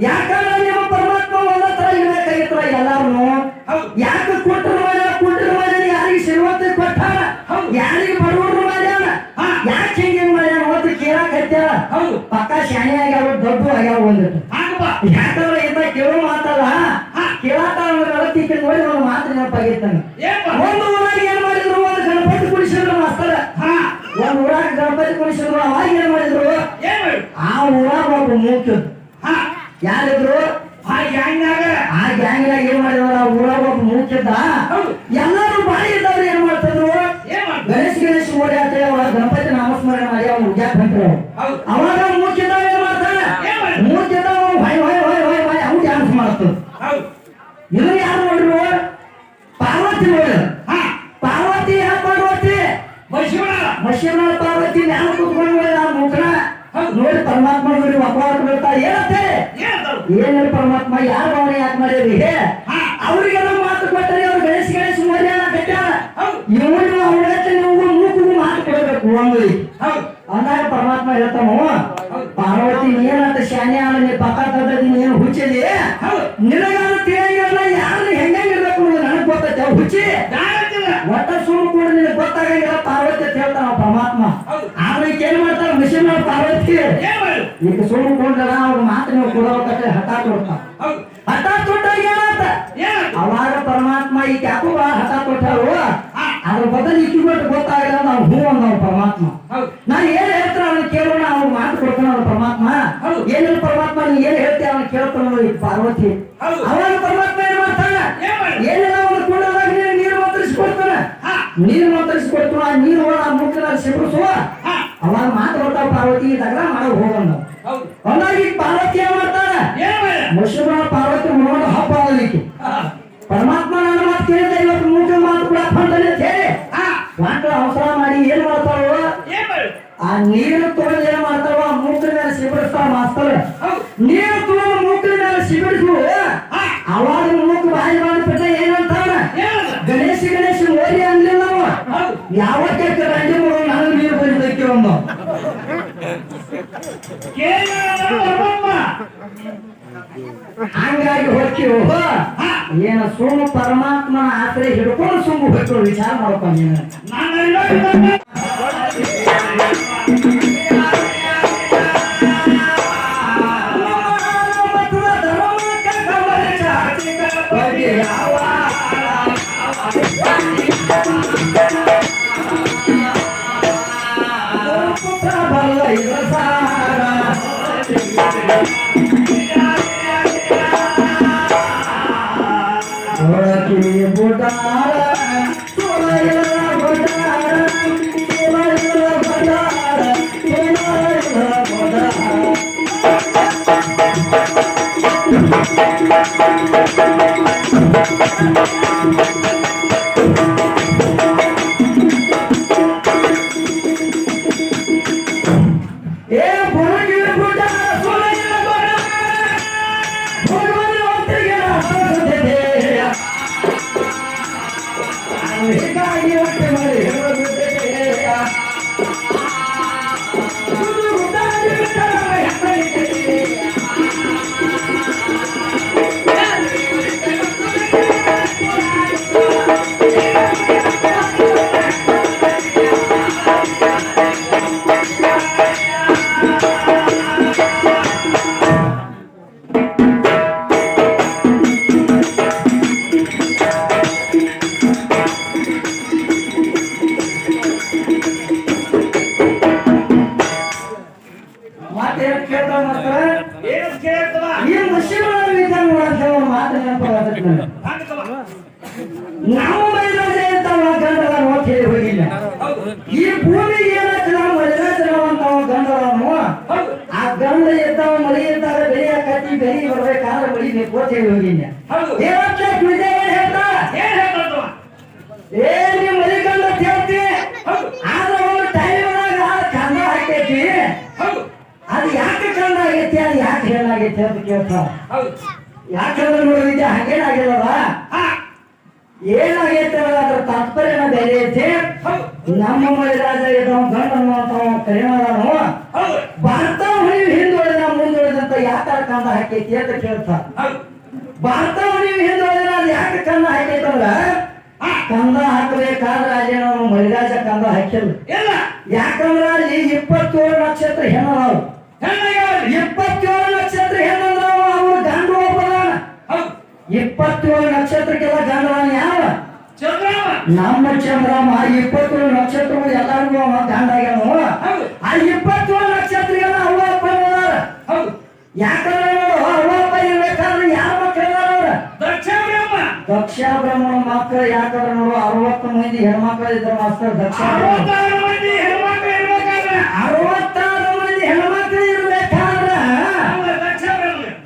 ಯಾಕಂದ್ರೆ ನಿಮ್ಮ ಪರಮಾತ್ಮ ಒಂದ ತರ ಇರ್ಬೇಕಾಗಿತ್ತು ಎಲ್ಲಾರು. ಯಾಕೆ ಕೊಟ್ಟರು ಮಾಡ್ಯಾನ ಯಾರಿಗೆ ಶ್ರೀಮಂತ ಕೊಟ್ಟಾನ, ಯಾರಿಗೆ ಬಡವರು ಮಾಡ್ಯಾನ, ಯಾಕೆ ಹಿಂಗೆ ಮಾಡ್ಯಾನ ಅಂತ ಕೇಳಕ್ ಹತ್ತಾರ. ಪಕ್ಕ ಶಾಣೆ ಆಗ್ಯಾವ, ದೊಡ್ಡ ಆಗ್ಯಾವ ಒಂದಿಟ್ಟು. ಯಾಕಂದ್ರೆ ಇಂತ ಕೇಳೋ ಮಾತಲ್ಲ, ಕೇಳಾಕ ಅಳತಿ ನೋಡಿ ಒಂದು ಮಾತು ನೆನಪಾಗಿರ್ತಾನೆ. ಒಂದು ಊರಾಗ ಏನ್ ಮಾಡಿದ್ರು, ಒಂದು ಗಣಪತಿ ಕುಡಿಸಿದ್ರು ಮಾಸ್ತರ. ಒಂದ್ ಊರಾಗ ಗಣಪತಿ ಕುಡಿಸಿದ್ರು. ಅವಾಗ ಏನ್ ಮಾಡಿದ್ರು, ಆ ಊರಾಗ ಒಬ್ಬ ಮೂಕಿದ್ರು. ಯಾರಿದ್ರು ಆ ಗ್ಯಾಂಗ್ನಾಗ ಏನ್ ಮಾಡಿದ್ರು, ಆ ಊರಾಗ ಒಬ್ಬ ಮೂಕಿದ್ದ. ಎಲ್ಲಾರು ಬಾಯಿ ಇದ್ದವ್ರು ಏನ್ ಮಾಡ್ತಿದ್ರು, ಗಣೇಶ್ ಓಡಿ ಅಂತ ಗಣಪತಿ ನಾಮಸ್ಮರಣೆ ಮಾಡಿ ಅವ್ನು ಉದ್ಯಾಕ್ ಬಂದ್ರು. ಅವಾಗ ಮೂಕಿದ್ದ ಏನ್ ಮಾಡ್ತಾನೆ, ಮೂಕಿದ್ದ ಹೊಯ್ ಹೊಯ್ ಹೊಯ್ ಹೊಯ್ ಹೊಯ್ ಅವ್ನು ಡ್ಯಾನ್ಸ್ ಮಾಡ್ತದ. ಇದನ್ನ ಯಾರು ನೋಡ್ರು, ಪಾರ್ವತಿ ನೋಡ್ರಿ. ಪಾರ್ವತಿ ಯಾವ ಪಾರ್ವತಿ, ಮಶಿವನ ಪಾರ್ವತಿ ಜ್ಞಾನ ಕೂತ್ಕೊಂಡು ಮುಖನ ನೋಡಿ ಪರಮಾತ್ಮ ನೋಡಿ ಅಪವಾದ ಬೀಳ್ತಾ. ಏನಂತೆ ಏನ ಪರಮಾತ್ಮ ಯಾರ ಭಾವನೆ ಯಾಕೆ ಮಾಡ್ಯಾರಿ, ಅವ್ರಿಗೆಲ್ಲ ಮಾತು ಕೊಟ್ಟರೆ ಅವ್ರು ಗಣೇಶ್ ಮರ್ಯಾದ ಕಟ್ಟಾರ. ಇವ್ರು ಅವ್ರ ನೀವು ಮೂಕು ಮಾತು ಕೊಡಬೇಕು ಒಂದು ಅಂದಾಗ ಪರಮಾತ್ಮ ಹೇಳ್ತಾನು, ಪಾರ್ವತಿ ಏನಂತ ಶಾನ್ಯ ನೀ ಪಕ್ಕ ತದ್ದಿ ನೀನು ಹುಚ್ಚಿದಿ, ನಿನಗಾದ ತಿಳಿಯಂಗಿಲ್ಲ ಯಾರು ಹೆಂಗಿರ್ಬೇಕು ನನಗ್ ಗೊತ್ತೈತೆ ಹುಚ್ಚಿ ಒಟ್ಟ ಸುಳ್ಳು ಕೂಡ ನಿನಗೆ ಗೊತ್ತಾಗಂಗಿಲ್ಲ ಪಾರ್ವತಿ ಅಂತ ಹೇಳ್ತಾನ ಪರಮಾತ್ಮ. ಆದ್ರೆ ಈಗ ಏನ್ ಮಾಡ್ತಾರ ಮಿಷನ್ ಪಾರ್ವತಿ, ಈಗ ಸುಳ್ಳು ಕೊಂಡ್ರ ಅವ್ರ ಮಾತು ನೀವು ಕೊಡಬೇಕಂತ ಹಠ ಕೊಡ್ತಾವ. ಹಠ ಕೊಟ್ಟಾಗ ಏನಾತ, ಅವಾಗ ಪರಮಾತ್ಮ ಈಗ ಯಾಕೋ ಹಠ ಕೊಟ್ಟಾರು, ಅದ್ರ ಬದಲು ಇಕ್ಕಿಬಿಟ್ಟು ಗೊತ್ತಾಗಿಲ್ಲ ನಾವು ಹೂ ಅಂದವ್ ಪರಮಾತ್ಮ. ನಾನು ಏನ್ ಹೇಳ್ತಾರ ಅವ್ನು ಕೇಳೋಣ, ಅವ್ನು ಮಾತು ಕೊಡ್ತಾನ ಅವ್ರ ಪರಮಾತ್ಮ. ಏನಿಲ್ಲ ಪರಮಾತ್ಮ ನೀ ಏನ್ ಹೇಳ್ತೀಯ ಅವ್ನು ಕೇಳ್ತಾನ ಈ ಪಾರ್ವತಿ. ಅವಾಗ ಪರಮಾತ್ಮ ಏನ್ ಮಾಡ್ತಾನ, ಏನಿಲ್ಲ ಅವ್ನು ಕುಂಡದಾಗ ನೀರು ಮಂತ್ರಿಸ್ಕೊಡ್ತಾನ. ನೀರು ಮಂತ್ರಿಸ್ಕೊಡ್ತಾನ, ಆ ನೀರು ಆ ಮುಖದಾಗ ಸಿಂಪಡಿಸುವ. ಅವಾಗ ಮಾತು ಬರ್ತಾವ ಪಾರ್ವತಿ ದಗ್ರ ಮಾಡೋ ಹೋಗಂದ. ಒಂದಾಗಿ ಪಾರ್ವತಿ ಏನ್ ಮಾಡ್ತಾನ, ಮುಷ್ಮ ಪಾರ್ವತಿ ಮುನ್ನೋಡ ಹಬ್ಬ ಆಗಲಿಕ್ಕೆ ಪರಮಾತ್ಮ ನನ್ನ ಮಾತು ಕೇಳಿದ ಇವತ್ತು ಮೂಕ ಮಾತು ಕೂಡ ಬಂದಾನೆ ಅಂತ ಹೇಳಿ ಮಕ್ಕಳು ಅವಸರ ಮಾಡಿ ಏನ್ ಮಾಡ್ತಾವ, ಆ ನೀರು ತೊಗೊಂಡು ಏನ್ ಮಾಡ್ತಾವ, ಮೂಕರ ಮೇಲೆ ಸಿಬಿಡಿಸ್ತಾವ ಮಾಸ್ತರ್. ನೀರು ತೊಗೊಂಡು ಮೂಕರ ಮೇಲೆ ಸಿಬಿಡಿಸು. ಅವಾಗ ಮೂಕ ಬಾಯಿ ಮಾಡಿಬಿಟ್ಟ ಏನಂತಾವ, ಗಣೇಶ ಓರಿ ಅನ್ಲಿಲ್ಲ ನಾವು. ಯಾವಕ್ಕೆ ರಂಡಿ ಮಾಡೋದು ನನಗೆ ನೀರು ಬಂದಿದ್ದಕ್ಕೆ ಒಂದು ಹಂಗಾಗಿ ಹೋಗ್ತೀವಿ. ಏನ ಸುಮ್ಮ ಪರಮಾತ್ಮನ ಆಶ್ರಯ ಹಿಡ್ಕೊಂಡು ಸುಮ್ಮ ಹೋಗ್ತೀವಿ. ವಿಚಾರ ಮಾಡ್ಕೊಂಡು ನೀನು ನಾವು ಮೈಲಾಜೆ ಇರ್ತಾವ ಗಂಡಲ ನೋಡಿ ಹೋಗಿಲ್ಲ. ಈ ಭೂಮಿಗೆ ಏನಾಗ್ತದ ಮೈಲಾಜನವಂತ ಗಂಡಲನು ಆ ಗಂಡ ಇರ್ತಾವ ಮಳಿ ಇರ್ತಾವ ಬೆಳೆಯಕತ್ತಿ ಬೆಳಿ ಬರ್ಬೇಕಾದ್ರೆ ಮಳಿ ಬೇಕು ಅಂತ ಹೇಳಿ ಹೋಗಿಲ್ಲ. ಹೇಳ್ತಾ ಏ ನೀವು ಮಳಿ ಗಂಡ ಹೇಳ್ತಿ, ಆದ್ರೆ ಒಂದು ಟೈಮ್ನಾಗ ಕಂದ ಹಾಕೈತಿ. ಅದು ಯಾಕೆ ಕಂದ ಆಗೈತಿ, ಅದು ಯಾಕೆ ಹೇಳಾಗೈತಿ ಅಂತ ಕೇಳ್ತಾವ. ಯಾಕಂದ್ರೆ ನೋಡಿದ್ದೆ ಹಂಗೇನಾಗಿಲ್ಲವ, ಏನಾಗೈತೆ ಅದ್ರ ತಾತ್ಪರ್ಯನ ಬೇರೆ ಐತಿ. ನಮ್ಮ ಮೈರಾಜ ಇದ್ದವ ಗಂಡ ಅನ್ನುವಂಥವ ಕರಿಮಾದನು ಭಾರತ ನೀವು ಹಿಂದುಳಿದ ಮುಂದುಳಿದಂತ ಯಾಕಾರ ಕಂದ ಹಾಕೈತಿ ಅಂತ ಕೇಳ್ತಾರ. ಭಾರತ ನೀವು ಹಿಂದುಳಿದ ಅದು ಯಾಕೆ ಕಂದ ಹಾಕೈತಂದ್ರ ಕಂದ ಹಾಕಬೇಕಾದ್ರೆ ಅಲ್ಲಿ ನಾವು ಮೈರಾಜ ಕಂದ ಹಾಕಿಲ್ಲ. ಯಾಕಂದ್ರ ಅಲ್ಲಿ 27 ನಕ್ಷತ್ರ ಹೆಣ್ಣದಾವು. 27 ನಕ್ಷತ್ರ ಹೆಣ್ಣಂದ್ರ ಅವ್ರು ಗಂಡು ಒಬ್ಬದಾನ. 27 ನಕ್ಷತ್ರಕ್ಕೆಲ್ಲ ಗಂಡದಾನ ಯಾವ ನಮ್ಮ ಚಂದ್ರಮ್ಮ. 27 ನಕ್ಷತ್ರಗಳು ಎಲ್ಲರಿಗೂ ಅವ ಗಂಡ ಆಗ್ಯಾವ. ಆ 27 ನಕ್ಷತ್ರಗೆಲ್ಲ ಅವ್ವ ಅಪ್ಪ ಇದಾರ. ಯಾಕಂದ್ರೆ ನೋಡು ಅವ್ವ ಅಪ್ಪ ಇರ್ಬೇಕಾದ್ರೆ ಯಾವ ಮಕ್ಕಳು ಅವ್ರ ದಕ್ಷ ಬ್ರಹ್ಮಣ ಮಕ್ಕಳು. ಯಾಕಂದ್ರೆ ನೋಡು 60 ಮಂದಿ ಹೆಣ್ಮಕ್ಳು ಇದ್ರ ಮಾಸ್ತರ್ ದಕ್ಷ 66 ಮಂದಿ ಹೆಣ್ಮಕ್ಳು ಇರ್ಬೇಕಾದ್ರ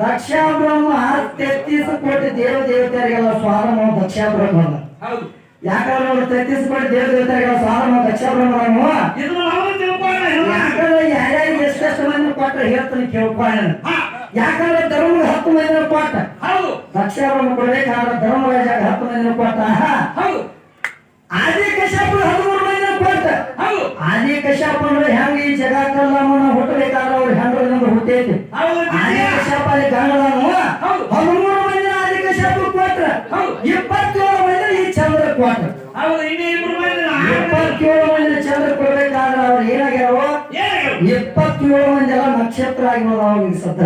ದಕ್ಷ ಬ್ರಹ್ಮ 33 ಕೋಟಿ ದೇವ ದೇವತೆಯರಿಗೆಲ್ಲ ಸ್ವಾಗತ ದಕ್ಷ ಬ್ರಹ್ಮ. ಯಾಕಂದ್ರೆ ನೋಡಿ 33 ಕೋಟಿ ದೇವ ದೇವತೆಯರಿಗೆಲ್ಲ ಸ್ವಾಗತ ದಕ್ಷ ಬ್ರಹ್ಮ. ಯಾಕಂದ್ರೆ ಯಾರ್ಯಾರಿಗೆ ಎಷ್ಟೆಷ್ಟು ಮಂದಿ ಕೊಟ್ರೆ ಹೇಳ್ತಾನೆ ಕೇಳ್ಕೊಳ್ಳ. ಯಾಕಂದ್ರೆ ಧರ್ಮಕ್ಕೆ 10 ಮಂದಿ ಕೊಟ್ಟ ದಕ್ಷ ಬ್ರಹ್ಮ ಕೊಡ್ಬೇಕಾದ್ರೆ ಧರ್ಮರಾಜಾಗ 10 ಮಂದಿ ಕೊಟ್ಟ. ಆದಿ ಕಶ್ಯಪ 13 ಮಂದಿ ಕೊಟ್ಟ. ಆದಿ ಕಶ್ಯಪ ಅಂದ್ರೆ ಹೆಂಗ ಈ ಜಗತ್ತಲ್ಲ ಹುಟ್ಟಬೇಕಾದ್ರೆ ಅವ್ರು ಹೆಂಗ ಹುಟ್ಟೈತಿ. ಆದಿ ಕಶ್ಯಪ ಅಲ್ಲಿ ಗಂಡದನು 13 ಮಂದಿ ಆದಿ ಕಶ್ಯಪ ಕೊಟ್ರ. 27 ಮಂದಿ ಈ ಚಂದ್ರ ಕೊಟ್ರ. 27 ಮಂದಿ ಚಂದ್ರ ಕೊಡ್ಬೇಕಾದ್ರೆ ಅವ್ರು ಏನಾಗ್ಯಾವ 27 ಮಂದಿ ಎಲ್ಲ ನಕ್ಷತ್ರ ಆಗಿರೋದು ಸದ್ದ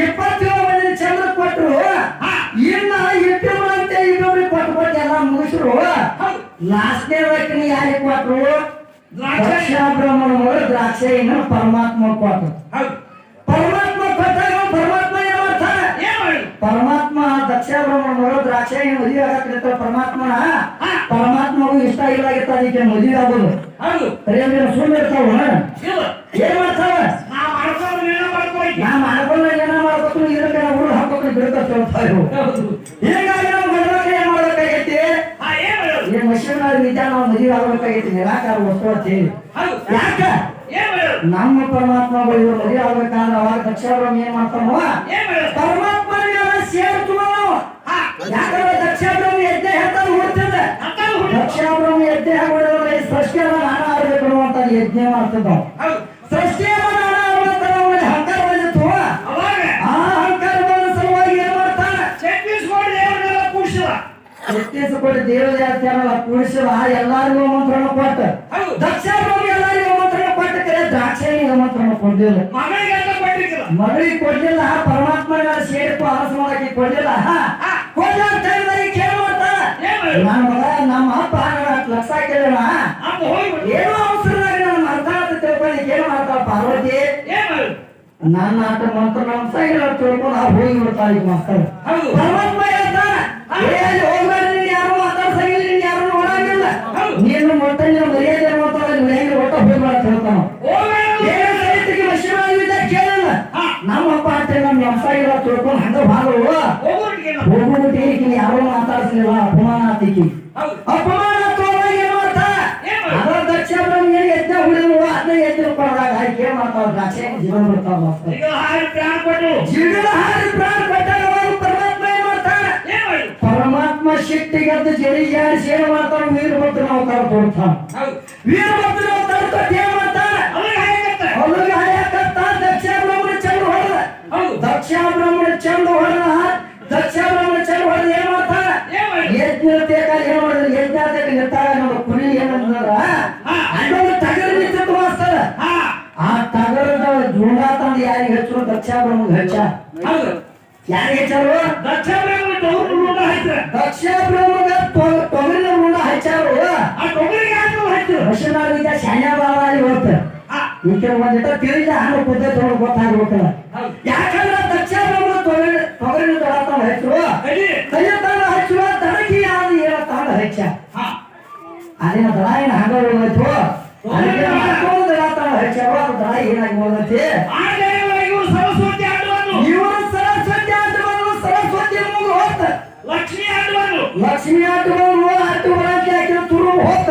27 ಮಂದಿ ಚಂದ್ರ ಕೊಟ್ರು. ಇನ್ನ ಇಬ್ಬರು ಅಂತ ಇನ್ನೊಬ್ರಿಗೆ ಕೊಟ್ಟು ಎಲ್ಲ ಮುಗಿಸ್ರು. ಲಾಸ್ಟ್ನೇ ವ್ಯಕ್ತಿನ ಯಾರಿಗೆ ಕೊಟ್ರು ದಕ್ಷ ಬ್ರಹ್ಮಣ ಮಗಳು ದ್ರಾಕ್ಷಿ ಇನ್ನು ಪರಮಾತ್ಮ ಕೊಟ್ರು. ಪರಮಾತ್ಮ ಕೊಟ್ಟಾಗ ಪರಮಾತ್ಮ ಏನ್ ಮಾಡ್ತಾನೆ ಪರಮಾತ್ಮ ದಕ್ಷ ಬ್ರಹ್ಮಣ ಮಗಳು ದ್ರಾಕ್ಷಿ ಮದುವೆ ಆಗಕ್ಕೆ ಪರಮಾತ್ಮನ ಪರಮಾತ್ಮಗೂ ಇಷ್ಟ ಇಲ್ಲಾಗಿತ್ತ ಅದಕ್ಕೆ ಮದುವೆ ಆಗೋದು ಸುಳ್ಳು ಇರ್ತಾವ. ಏನ್ ಮಾಡ್ತಾವ ನಾ ಮಾಡ್ಕೊಂಡು ಏನ ಮಾಡ್ಬೇಕು ಇದಕ್ಕೆ ಹುಡುಗ ಹಾಕೋಕೆ ಬಿಡ್ತಾವ. ಹೀಗಾಗಿ ನಾವು ಗಂಡ್ಮಕ್ಳು ಏನ್ ಮಾಡ್ಬೇಕಾಗೈತಿ ಏನ್ ಮಷೀನ್ ವಿದ್ಯಾ ನಾವು ಮದುವೆ ಆಗ್ಬೇಕಾಗೈತಿ ನಿರಾಕಾರ ವಸ್ತು ಅಂತ ಹೇಳಿ. ಯಾಕ ನಮ್ಮ ಪರಮಾತ್ಮಗಳು ಇವ್ರು ಮದುವೆ ಆಗ್ಬೇಕಾದ್ರೆ ಅವಾಗ ದಕ್ಷ ಬ್ರಹ್ಮ ಏನ್ ಮಾಡ್ತಾನೋ ಪರಮಾತ್ಮನ ಸೇರ್ತು. ಯಾಕಂದ್ರೆ ದಕ್ಷ ಬ್ರಹ್ಮ ಯಜ್ಞ ಹೇಳ್ತಾನೆ ಹುಡ್ತದ. ದಕ್ಷ ಬ್ರಹ್ಮ ಯಜ್ಞ ಹೊಡೆದ್ರೆ ಸೃಷ್ಟಿಯಲ್ಲ ನಾನ ಆಗ್ಬೇಕು ಅನ್ನುವಂತ ಯಜ್ಞ ಮಾಡ್ತದ. ಸೃಷ್ಟಿಯಲ್ಲ ನಾನ ಆಗ್ಬೇಕಂತ ಅಹಂಕಾರ ಬಂದಿತ್ತು. ಆ ಅಹಂಕಾರ ಬಂದ ಸಲುವಾಗಿ ಏನ್ ಮಾಡ್ತಾನ 36 ಕೋಟಿ ದೇವತೆಯನ್ನೆಲ್ಲ ಕೂಡಿಸಿದ ಎಲ್ಲಾರಿಗೂ ಮಂತ್ರಣ ಕೊಟ್ಟ. ದಕ್ಷ ಬ್ರಹ್ಮ ಎಲ್ಲರಿಗೂ ಮಂತ್ರಣ ಕೊಟ್ಟ. ಕರೆ ದ್ರಾಕ್ಷಿಗೆ ಮಂತ್ರಣ ಕೊಡ್ಲಿಲ್ಲ. ಮಗಳಿಗೆ ಕೊಡ್ಲಿಲ್ಲ. ಪರಮಾತ್ಮನ ಸೇರಿತು ಅರಸ ಮಾಡಕ್ಕೆ ಕೊಡ್ಲಿಲ್ಲ. ನನ್ನ ಮಗ ನಮ್ಮ ಅಪ್ಪ 4 ಲಕ್ಷ ಕೇಳ ಏನೋ ಅವಸರದಾಗ ನನ್ನ ಅರ್ಥ ಅಂತ ತಿಳ್ಕೊಂಡು ಏನು ಮಾಡ್ತಾಳ ಪಾರ್ವತಿ ನನ್ನ ಆಟ ಮಂತ್ರ ನಮ್ಮ ಸೈಡ್ ತಿಳ್ಕೊಂಡು ಹೋಗಿ ಬಿಡ್ತಾಳೆ ಈಗ ಮಾಸ್ತರ್. ಪರಮಾತ್ಮ ಹೇಳ್ತಾನ ಹೋಗ್ಬೇಡ ನೀನ್ ಯಾರು ಮಾತಾಡ್ಸಂಗಿಲ್ಲ ನೀನ್ ಯಾರು ನೋಡಂಗಿಲ್ಲ ನೀನು ಮೊಟ್ಟ ನೀನು ಮರ್ಯಾದೆ ಮಾತಾಡ ಹೆಂಗೆ ಒಟ್ಟ ಹೋಗ್ಬೇಡ ಹೇಳ್ತಾನ. ಕೇಳಲ್ಲ ನಮ್ಮಪ್ಪ ಆಟ ನಮ್ಮ ಸೈಡ್ ತಿಳ್ಕೊಂಡು ಹಂಗ ಭಾಗ ಹೋಗ್ಬಿಟ್ಟು ಈಗಿನ ಯಾರು ಮಾತಾಡ್ಸಲಿಲ್ಲ. ಅಪಮಾನ ಆತಿಕಿ ಅಪಮಾನ ಏನ್ ಮಾಡ್ತಾ ಅದ್ರ ದಕ್ಷ ಬ್ರಹ್ಮ ಯಜ್ಞ ಹುಡುಗ ಅದನ್ನ ಯಜ್ಞ ಕೊಡದಾಗ ಆಯ್ಕೆ ಮಾಡ್ತಾವ ದ್ರಾಕ್ಷಿ ಜೀವನ ಬರ್ತಾವ. ಜೀವನ ಹಾರಿ ಪ್ರಾಣ ಕೊಟ್ಟಾಗ ಪರಮಾತ್ಮ ಏನ್ ಮಾಡ್ತಾನೆ ಪರಮಾತ್ಮ ಶಕ್ತಿಗದ್ದು ಜಡಿ ಜಾಡಿಸಿ ಏನ್ ಮಾಡ್ತಾನ ವೀರಭದ್ರ ಅವತಾರ ತೋರ್ತಾನ. ವೀರಭದ್ರ ಅವತಾರ ಕೊಟ್ಟು ಏನ್ ಮಾಡ್ತಾನ ಅವ್ರಿಗೆ ಹಾಯಕತ್ತ ದಕ್ಷ ಬ್ರಹ್ಮನ ಚಂದ ಹೊಡೆದ. ದಕ್ಷ ಬ್ರಹ್ಮನ ಚಂದ ಹೊಡೆದ ದಕ್ಷ ಬ್ರಹ್ಮನ ಚಂದ ಹೊಡೆದ ಏನ್ ಮಾಡ್ತಾನ ಯಜ್ಞ ಏನ್ ಮಾಡಿದ್ರು ಯಜ್ಞ ನಿರ್ತಾರ ನೋಡ ಕುರಿ ಏನಂದ್ರ ಅಲ್ಲೊಂದು ಟಗರ್ ನಿಂತು ಮಾಸ್ತಾರ. ಆ ಟಗರದ ಜೂಂಡ ತಂದು ಯಾರಿಗೆ ಹಚ್ಚರು ದಕ್ಷ ಬ್ರಹ್ಮಗೆ ಹಚ್ಚ. ಯಾರಿಗೆ ಹಚ್ಚಾರು ದಕ್ಷ ಬ್ರಹ್ಮ ದಕ್ಷ ಬ್ರಹ್ಮಗ ತೊಗರಿನ ರುಂಡ ಹಚ್ಚಾರು. ಹಸಿನ ಶಾನ್ಯ ಬಾಳಿ ಹೋಗ್ತ ಈಕೆ ಒಂದಿಟ ತಿಳಿದ ಹಣ್ಣು ಪದ್ಧತಿ ಒಳಗೆ ಗೊತ್ತಾಗ್ಬೇಕಲ್ಲ. ಯಾಕಂದ್ರೆ ದಕ್ಷ ಬ್ರಹ್ಮ ತೊಗರಿನ ದಳ ತಂದು ಹಚ್ಚರು ಕೈಯ ತಂದು ಹಚ್ಚುವ ದಡಕಿ ಯಾವ್ದು ಏನ ತಂದು ಹಚ್ಚ. ಅದೇನ ದಳ ಏನ ಹಂಗ ಹೋಗೈತು ಅದಕ್ಕೆ ಮತ್ತೊಂದು ದಳ ತಂದು ಹಚ್ಚಾವ. ಅದು ದಳ ಏನಾಗಿ ಹೋಗೈತಿ ಇವರು ಸರಸ್ವತಿ ಆಟವನ್ನು ಸರಸ್ವತಿ ಮೂಗು ಹೋಗ್ತ ಲಕ್ಷ್ಮಿ ಆಟವನ್ನು ಆಟ ಹೊರಕ್ಕೆ ಹಾಕಿದ ತುರು ಹೋಗ್ತ.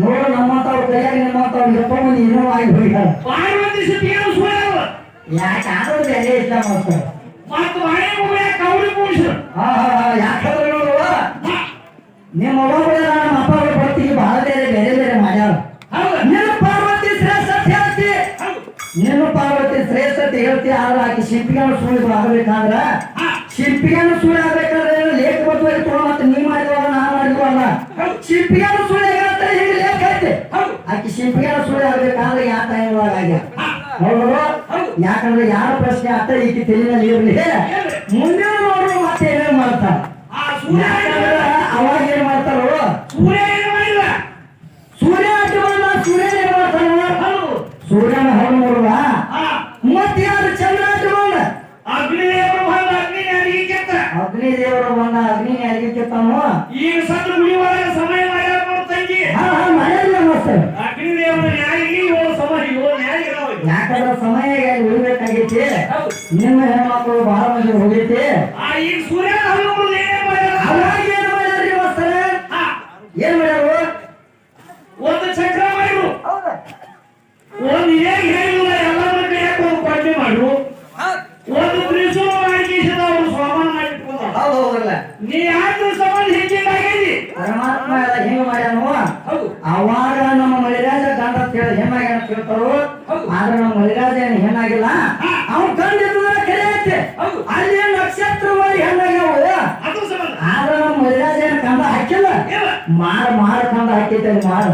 ನೋಡ ನಮ್ಮಂತವ್ರ ಕೈಯಾಗಿ ನಮ್ಮಂತವ್ರು ಎಪ್ಪಂದು ಏನೋ ಆಗಿ ಹೋಗ್ಯಾರ. ಯಾಕೆ ಆದ್ರೂ ಬೇರೆ ಇಲ್ಲ ಮಾಡ್ತಾರೆ ಯಾಕಂದ್ರೆ ನೋಡುವ ನಿಮ್ಮ ಒಬ್ಬ ನಮ್ಮ ಅಪ್ಪ ಬರ್ತೀವಿ ಬಹಳ ಬೇರೆ ಬೇರೆ ಬೇರೆ ಮಾಡ್ಯಾರ. ಶಿಲ್ಪಿಗಾನ ಸುಳ್ಳು ಆಗಬೇಕಂದ್ರ ಶಿಲ್ಪಿಗಾನ ಸುಳ್ಳು ಆಗ್ಬೇಕಾದ್ರೆ ಲೇಖ ಬದ್ಧವಾಗಿ ತಗೊಂಡು ಮತ್ತೆ ನೀ ಮಾಡಿದ್ವಾಗ ನಾ ಮಾಡಿದ್ವಲ್ಲ ಶಿಲ್ಪಿಗಾನ ಸುಳ್ಳು ಹೇಗಂತ ಹೇಳಿ ಲೇಖ ಐತೆ ಆಕಿ ಶಿಲ್ಪಿಗಾನ ಸುಳ್ಳು ಆಗ್ಬೇಕಾದ್ರೆ ಯಾವ ಟೈಮ್ ಒಳಗ ಹೌದು ಯಾಕಂದ್ರೆ ಯಾರ ಪ್ರಶ್ನೆ ಆತ ಈಕಿ ತೆಲಿನಲ್ಲಿ ಇರ್ಲಿ ಮುಂದಿನ ನೋಡ್ರು ಮತ್ತೆ ಏನೇನ್ ಮಾಡ್ತಾರ ಅವಾಗ ಏನ್ ಮಾಡ್ತಾರೋ ಸೂರ್ಯ ಅಡ್ಡ ಬಂದ ಸೂರ್ಯನ ಏನ್ ಮಾಡ್ತಾನ ಸೂರ್ಯನ ಹೊರ ನೋಡುವ ಮತ್ತೆ ಯಾರು ಚಂದ್ರ ಅಡ್ಡ ಬಂದ ಅಗ್ನಿದೇವರು ಬಂದ ಅಗ್ನಿ ಅಡಿಗೆ ಕೆತ್ತಾನು ಈಗ ಸತ್ತು ಮುಗಿಯುವಾಗ ಸಮಯ ಮಾಡ್ಯಾರ ನೋಡ್ ತಂಗಿ ಮನೆಯಲ್ಲ ಮಾಸ್ತರ್ ಅಗ್ನಿದೇವರ ನ್ಯಾಯಿ ಸಮಯ ಯಾಕಂದ್ರೆ ಸಮಯ ಉಳಿಬೇಕಾಗೈತಿ ನಿಮ್ಮ ಹೆಣ್ಮಕ್ಳು ಬಹಳ ಮಂದಿ ಹೋಗೈತಿ ಈಗ ಸೂರ್ಯ ಅವಾಗ ಏನ್ ಮಾಡ್ಯಾರ್ರಿ ಮಾಸ್ತರ್ ಏನ್ ಮಾಡ್ಯಾರು ಒಂದು ಚಕ್ರ ಮಾಡಿರು ಒಂದು ಹೇಗೆ ಹೇಳಿಲ್ಲ ಎಲ್ಲರ ಕೈಯಾಗ ಒಂದು ಪಾಠ ಮಾಡು ಒಂದು ತ್ರಿಶೂಲ ಮಾಡಿ ಅವರು ಸ್ವಾಮಾನ ಮಾಡಿಟ್ಕೊಂಡ ಹೌದಲ್ಲ ನೀ ಯಾಕೆ ಸಮಾನ ಹೆಚ್ಚಿನಾಗೈತಿ ಪರಮಾತ್ಮ ಎಲ್ಲ ಹೆಂಗ ಮಾಡ್ಯಾನು ಅವಾಗ ನಮ್ಮ ಮಳಿರಾಜ ಗಂಡ ಹೆಣ್ಣಾಗ್ಯಾನ ಕೇಳ್ತಾರು ಆದ್ರೆ ನಮ್ಮ ಮಳಿರಾಜ ಏನ್ ಹೆಣ್ಣಾಗಿಲ್ಲ ಅವ್ನು ಗಂಡಿದ್ರೆ ಕರೆ ಐತೆ ಅಲ್ಲಿ ನಕ್ಷತ್ರವಾಗಿ ಹೆಣ್ಣಾಗ್ಯಾವ ಆದ್ರೆ ನಮ್ಮ ಮಳಿರಾಜ ಏನ್ ಕಂದ ಹಾಕಿಲ್ಲ ಮಾರ ಕಂದ ಹಾಕೈತೆ ಮಾರ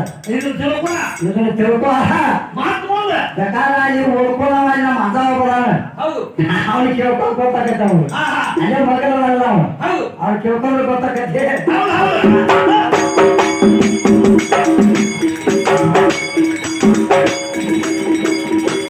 ಇದನ್ನ ತಿಳ್ಕೊ ಬೇಕಾದ್ರೆ ಅಲ್ಲಿ ಓದ್ಕೊಳ್ಳವ ನಮ್ಮ ಅದ ಅವ್ನಿಗೆ ಕೇಳ್ಕೊಂಡು ಗೊತ್ತಾಗತ್ತೆ ಅವ್ನು ಅಲ್ಲೇ ಮಗನಲ್ಲ ಅವ್ನು ಅವ್ನು ಕೇಳ್ಕೊಂಡ್ರೆ ಗೊತ್ತಾಗತ್ತೆ